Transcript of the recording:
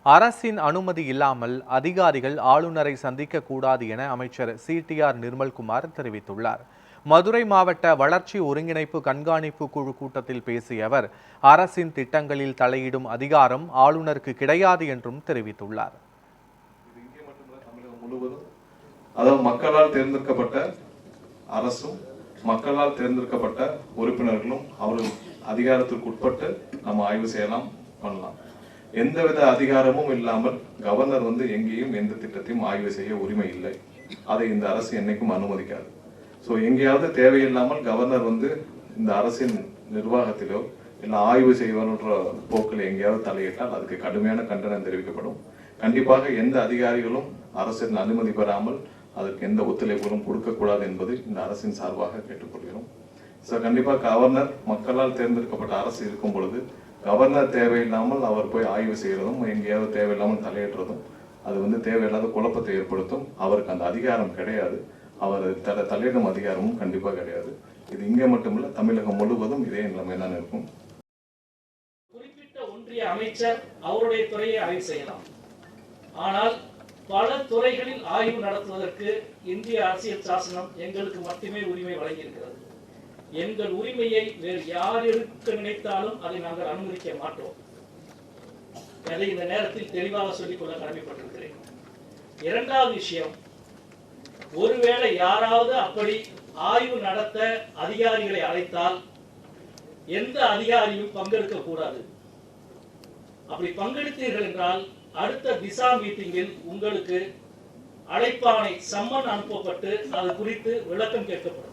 அரசின் அனுமதி இல்லாமல் அதிகாரிகள் ஆளுநரை சந்திக்க கூடாது என அமைச்சர் CTR நிர்மல்குமார் தெரிவித்துள்ளார். மதுரை மாவட்ட வளர்ச்சி ஒருங்கிணைப்பு கண்காணிப்பு குழு கூட்டத்தில் பேசிய அவர், அரசின் திட்டங்களில் தலையிடும் அதிகாரம் ஆளுநருக்கு கிடையாது என்றும் தெரிவித்துள்ளார். அதாவது மக்களால் தேர்ந்தெடுக்கப்பட்ட அரசும் மக்களால் தேர்ந்தெடுக்கப்பட்ட உறுப்பினர்களும் அவர்கள் அதிகாரத்திற்கு உட்பட்டு நம்ம ஆய்வு செய்யலாம், பண்ணலாம். எந்தவித அதிகாரமும் இல்லாமல் கவர்னர் எங்கேயும் எந்த திட்டத்தையும் ஆய்வு செய்ய உரிமை இல்லை. அதை இந்த அரசு என்னைக்கும் அனுமதிக்காது. ஸோ எங்கேயாவது தேவையில்லாமல் கவர்னர் இந்த அரசின் நிர்வாகத்திலோ இல்லை ஆய்வு செய்வன்ற போக்கில் எங்கேயாவது தலையிட்டால் அதுக்கு கடுமையான கண்டனம் தெரிவிக்கப்படும். கண்டிப்பாக எந்த அதிகாரிகளும் அரசின் அனுமதி பெறாமல் அதற்கு எந்த ஒத்துழைப்புகளும் கொடுக்கக்கூடாது என்பது இந்த அரசின் சார்பாக கேட்டுக்கொள்கிறோம். ஸோ கண்டிப்பாக கவர்னர் மக்களால் தேர்ந்தெடுக்கப்பட்ட அரசு இருக்கும் பொழுது கவர்னர் தேவையில்லாமல் அவர் போய் ஆய்வு செய்யறதும் எங்கேயாவது தேவையில்லாமல் தலையிடுறதும் அது தேவையில்லாத குழப்பத்தை ஏற்படுத்தும். அவருக்கு அந்த அதிகாரம் கிடையாது. அவர் தலையிடும் அதிகாரமும் கண்டிப்பாக கிடையாது. இது இங்கே மட்டுமல்ல, தமிழகம் முழுவதும் இதே நிலைமை தான் இருக்கும். குறிப்பிட்ட ஒன்றிய அமைச்சர் அவருடைய துறையை ஆய்வு செய்யலாம். ஆனால் பல துறைகளில் ஆய்வு நடத்துவதற்கு இந்திய அரசியல் சாசனம் எங்களுக்கு மட்டுமே உரிமை வழங்கியிருக்கிறது. எங்கள் உரிமையை வேறு யார் எடுக்க நினைத்தாலும் அதை நாங்கள் அனுமதிக்க மாட்டோம். அதை இந்த நேரத்தில் தெளிவாக சொல்லிக்கொள்ள கடமைப்பட்டிருக்கிறேன். இரண்டாவது விஷயம், ஒருவேளை யாராவது அப்படி ஆய்வு நடத்த அதிகாரிகளை அழைத்தால் எந்த அதிகாரியும் பங்கெடுக்க கூடாது. அப்படி பங்கெடுத்தீர்கள் என்றால் அடுத்த திசா மீட்டிங்கில் உங்களுக்கு அழைப்பாணை சம்மன் அனுப்பப்பட்டு அது குறித்து விளக்கம் கேட்கப்படும்.